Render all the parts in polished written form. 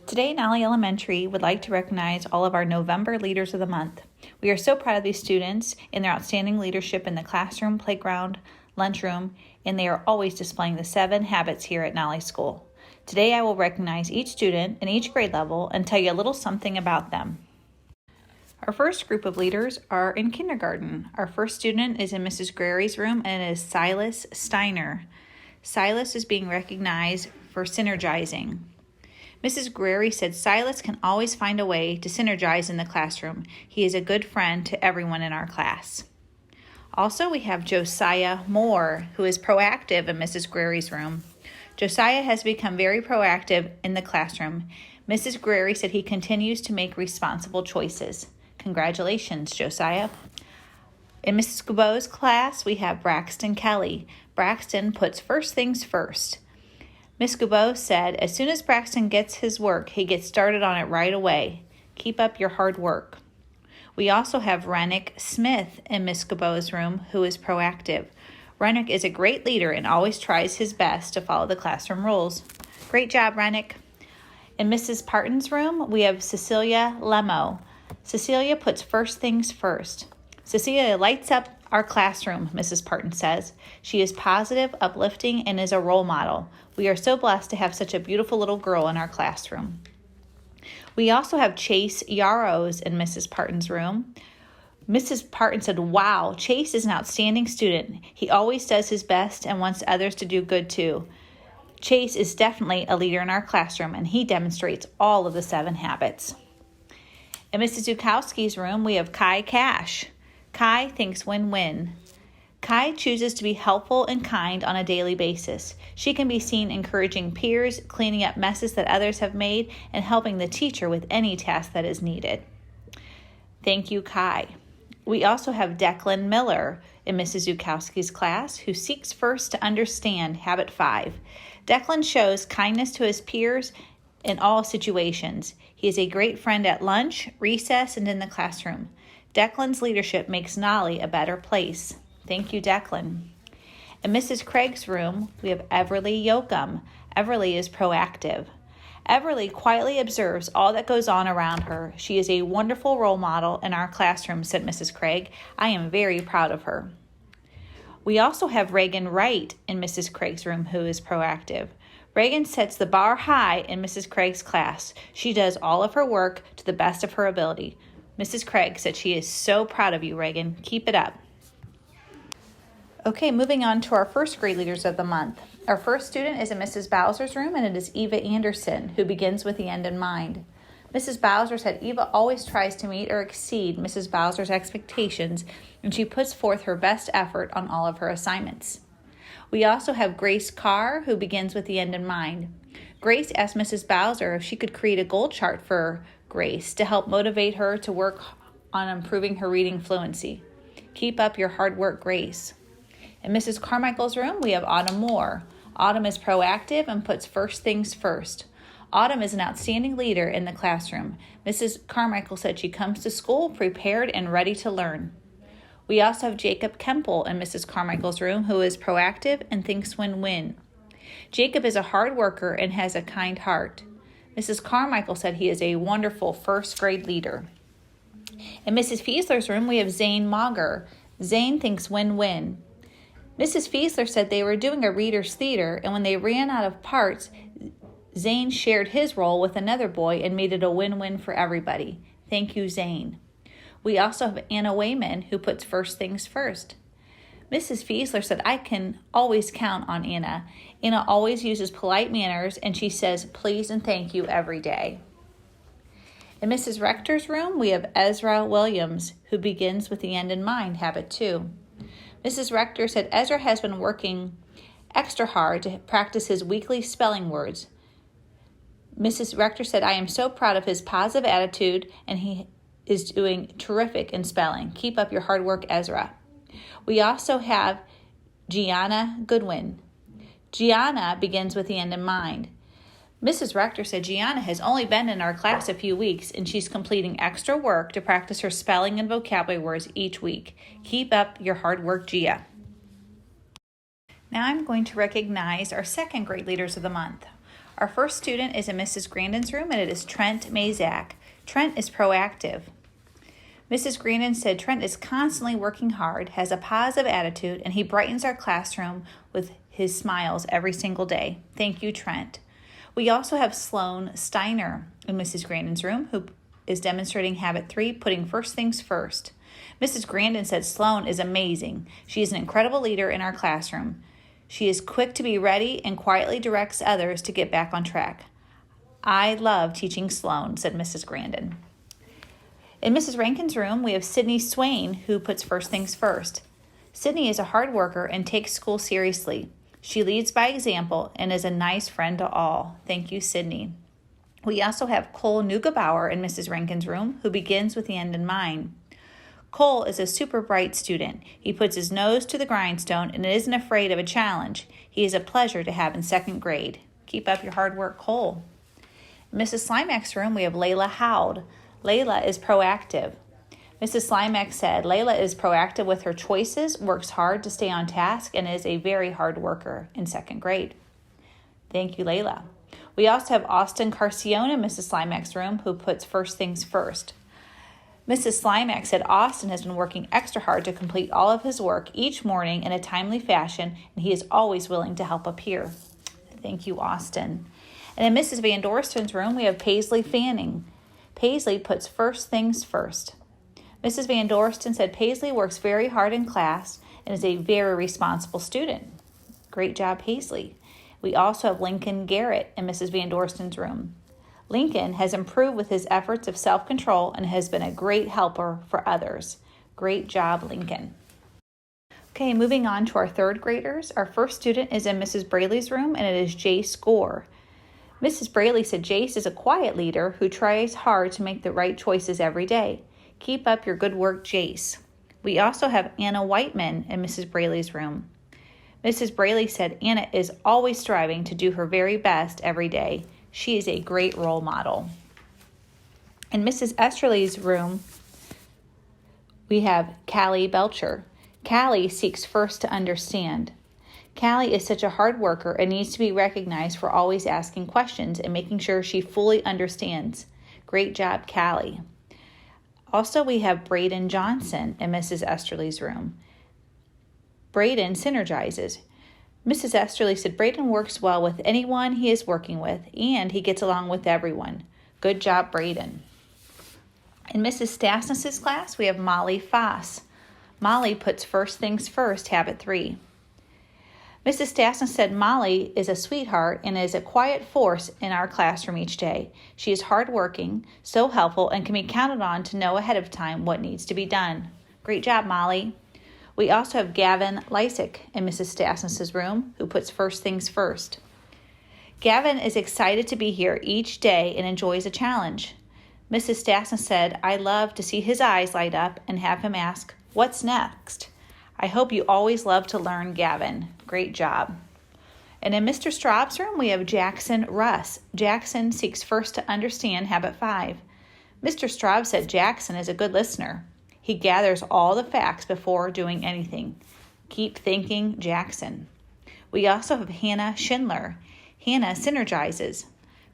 Today, Nolly Elementary would like to recognize all of our November Leaders of the Month. We are so proud of these students and their outstanding leadership in the classroom, playground, lunchroom, and they are always displaying the 7 habits here at Nolly School. Today, I will recognize each student in each grade level and tell you a little something about them. Our first group of leaders are in kindergarten. Our first student is in Mrs. Grary's room, and it is Silas Steiner. Silas is being recognized for synergizing. Mrs. Grary said Silas can always find a way to synergize in the classroom. He is a good friend to everyone in our class. Also, we have Josiah Moore, who is proactive in Mrs. Grary's room. Josiah has become very proactive in the classroom. Mrs. Grary said he continues to make responsible choices. Congratulations, Josiah. In Mrs. Kubo's class, we have Braxton Kelly. Braxton puts first things first. Miss Kubo said, as soon as Braxton gets his work, he gets started on it right away. Keep up your hard work. We also have Rennick Smith in Miss Kubo's room, who is proactive. Rennick is a great leader and always tries his best to follow the classroom rules. Great job, Rennick. In Mrs. Parton's room, we have Cecilia Lemo. Cecilia puts first things first. Cecilia lights up our classroom, Mrs. Parton says. She is positive, uplifting, and is a role model. We are so blessed to have such a beautiful little girl in our classroom. We also have Chase Yarrows in Mrs. Parton's room. Mrs. Parton said, wow, Chase is an outstanding student. He always does his best and wants others to do good too. Chase is definitely a leader in our classroom, and he demonstrates all of the 7 habits. In Mrs. Zukowski's room, we have Kai Cash. Kai thinks win-win. Kai chooses to be helpful and kind on a daily basis. She can be seen encouraging peers, cleaning up messes that others have made, and helping the teacher with any task that is needed. Thank you, Kai. We also have Declan Miller in Mrs. Zukowski's class, who seeks first to understand Habit 5. Declan shows kindness to his peers in all situations. He is a great friend at lunch, recess, and in the classroom. Declan's leadership makes Nolly a better place. Thank you, Declan. In Mrs. Craig's room, we have Everly Yoakum. Everly is proactive. Everly quietly observes all that goes on around her. She is a wonderful role model in our classroom, said Mrs. Craig. I am very proud of her. We also have Reagan Wright in Mrs. Craig's room, who is proactive. Reagan sets the bar high in Mrs. Craig's class. She does all of her work to the best of her ability. Mrs. Craig said she is so proud of you, Reagan. Keep it up. Okay, moving on to our first grade leaders of the month. Our first student is in Mrs. Bowser's room, and it is Eva Anderson, who begins with the end in mind. Mrs. Bowser said Eva always tries to meet or exceed Mrs. Bowser's expectations, and she puts forth her best effort on all of her assignments. We also have Grace Carr, who begins with the end in mind. Grace asked Mrs. Bowser if she could create a goal chart for Grace to help motivate her to work on improving her reading fluency. Keep up your hard work, Grace. In Mrs. Carmichael's room, we have Autumn Moore. Autumn is proactive and puts first things first. Autumn is an outstanding leader in the classroom. Mrs. Carmichael said she comes to school prepared and ready to learn. We also have Jacob Kemple in Mrs. Carmichael's room, who is proactive and thinks win-win. Jacob is a hard worker and has a kind heart. Mrs. Carmichael said he is a wonderful first grade leader. In Mrs. Fiesler's room, we have Zane Mauger. Zane thinks win-win. Mrs. Fiesler said they were doing a reader's theater, and when they ran out of parts, Zane shared his role with another boy and made it a win-win for everybody. Thank you, Zane. We also have Anna Wayman, who puts first things first. Mrs. Fiesler said, I can always count on Anna. Anna always uses polite manners, and she says please and thank you every day. In Mrs. Rector's room, we have Ezra Williams, who begins with the end in mind, Habit 2. Mrs. Rector said Ezra has been working extra hard to practice his weekly spelling words. Mrs. Rector said, I am so proud of his positive attitude, and he is doing terrific in spelling. Keep up your hard work, Ezra. We also have Gianna Goodwin. Gianna begins with the end in mind. Mrs. Rector said Gianna has only been in our class a few weeks, and she's completing extra work to practice her spelling and vocabulary words each week. Keep up your hard work, Gia. Now I'm going to recognize our second grade leaders of the month. Our first student is in Mrs. Grandin's room, and it is Trent Mazak. Trent is proactive. Mrs. Grandin said Trent is constantly working hard, has a positive attitude, and he brightens our classroom with his smiles every single day. Thank you, Trent. We also have Sloan Steiner in Mrs. Grandin's room, who is demonstrating habit 3, putting first things first. Mrs. Grandin said Sloan is amazing. She is an incredible leader in our classroom. She is quick to be ready and quietly directs others to get back on track. I love teaching Sloan, said Mrs. Grandin. In Mrs. Rankin's room, we have Sydney Swain, who puts first things first. Sydney is a hard worker and takes school seriously. She leads by example and is a nice friend to all. Thank you, Sydney. We also have Cole Neugebauer in Mrs. Rankin's room, who begins with the end in mind. Cole is a super bright student. He puts his nose to the grindstone and isn't afraid of a challenge. He is a pleasure to have in second grade. Keep up your hard work, Cole. In Mrs. Slimak's room, we have Layla Howd. Layla is proactive. Mrs. Slimak said Layla is proactive with her choices, works hard to stay on task, and is a very hard worker in second grade. Thank you, Layla. We also have Austin Carcione in Mrs. Slimak's room, who puts first things first. Mrs. Slimak said Austin has been working extra hard to complete all of his work each morning in a timely fashion, and he is always willing to help up here. Thank you, Austin. And in Mrs. Van Dorsten's room, we have Paisley Fanning. Paisley puts first things first. Mrs. Van Dorsten said Paisley works very hard in class and is a very responsible student. Great job, Paisley. We also have Lincoln Garrett in Mrs. Van Dorsten's room. Lincoln has improved with his efforts of self-control and has been a great helper for others. Great job, Lincoln. Okay, moving on to our third graders. Our first student is in Mrs. Braley's room, and it is Jace Gore. Mrs. Braley said Jace is a quiet leader who tries hard to make the right choices every day. Keep up your good work, Jace. We also have Anna Whiteman in Mrs. Braley's room. Mrs. Braley said Anna is always striving to do her very best every day. She is a great role model. In Mrs. Esterly's room, we have Callie Belcher. Callie seeks first to understand. Callie is such a hard worker and needs to be recognized for always asking questions and making sure she fully understands. Great job, Callie. Also, we have Braden Johnson in Mrs. Esterly's room. Braden synergizes. Mrs. Esterly said Braden works well with anyone he is working with, and he gets along with everyone. Good job, Braden. In Mrs. Stasnis's class, we have Molly Foss. Molly puts first things first, habit 3. Mrs. Stasnis said Molly is a sweetheart and is a quiet force in our classroom each day. She is hardworking, so helpful, and can be counted on to know ahead of time what needs to be done. Great job, Molly. We also have Gavin Lysick in Mrs. Stasnis's room, who puts first things first. Gavin is excited to be here each day and enjoys a challenge. Mrs. Stasnis said, I love to see his eyes light up and have him ask, what's next? I hope you always love to learn, Gavin. Great job. And in Mr. Straub's room, we have Jackson Russ. Jackson seeks first to understand habit 5. Mr. Straub said Jackson is a good listener. He gathers all the facts before doing anything. Keep thinking, Jackson. We also have Hannah Schindler. Hannah synergizes.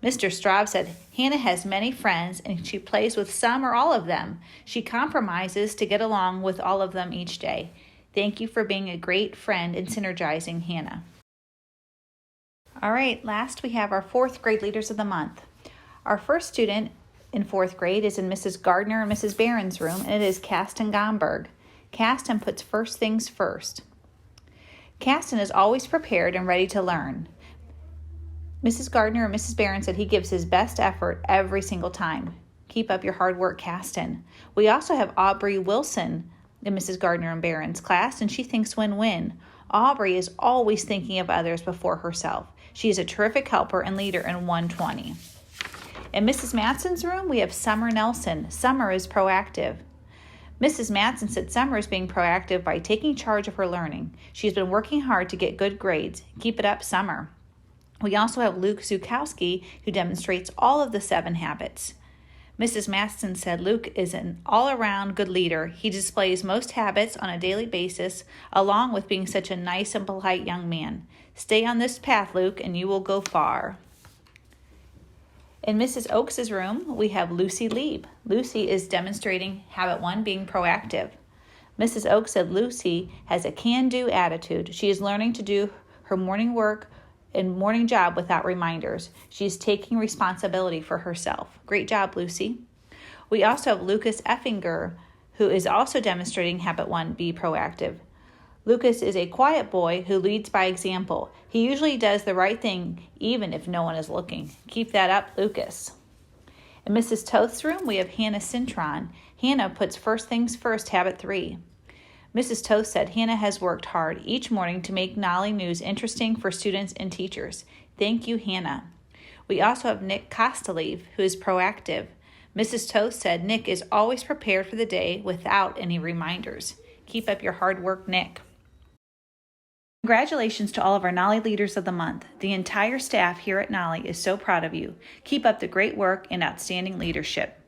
Mr. Straub said Hannah has many friends and she plays with some or all of them. She compromises to get along with all of them each day. Thank you for being a great friend and synergizing, Hannah. All right, last we have our fourth grade leaders of the month. Our first student in fourth grade is in Mrs. Gardner and Mrs. Barron's room, and it is Caston Gomberg. Caston puts first things first. Caston is always prepared and ready to learn. Mrs. Gardner and Mrs. Barron said he gives his best effort every single time. Keep up your hard work, Caston. We also have Aubrey Wilson in Mrs. Gardner and Barron's class, and she thinks win-win. Aubrey is always thinking of others before herself. She is a terrific helper and leader in 120. In Mrs. Matson's room, we have Summer Nelson. Summer is proactive. Mrs. Matson said Summer is being proactive by taking charge of her learning. She's been working hard to get good grades. Keep it up, Summer. We also have Luke Zukowski, who demonstrates all of the 7 habits. Mrs. Matson said Luke is an all-around good leader. He displays most habits on a daily basis, along with being such a nice and polite young man. Stay on this path, Luke, and you will go far. In Mrs. Oakes' room, we have Lucy Lieb. Lucy is demonstrating habit 1, being proactive. Mrs. Oakes said Lucy has a can-do attitude. She is learning to do her morning work and morning job without reminders. She is taking responsibility for herself. Great job, Lucy. We also have Lucas Effinger, who is also demonstrating habit 1, be proactive. Lucas is a quiet boy who leads by example. He usually does the right thing even if no one is looking. Keep that up, Lucas. In Mrs. Toth's room, we have Hannah Cintron. Hannah puts first things first, habit 3. Mrs. Toth said Hannah has worked hard each morning to make Nolly News interesting for students and teachers. Thank you, Hannah. We also have Nick Kostalev, who is proactive. Mrs. Toth said Nick is always prepared for the day without any reminders. Keep up your hard work, Nick. Congratulations to all of our Nolly Leaders of the Month. The entire staff here at Nolly is so proud of you. Keep up the great work and outstanding leadership.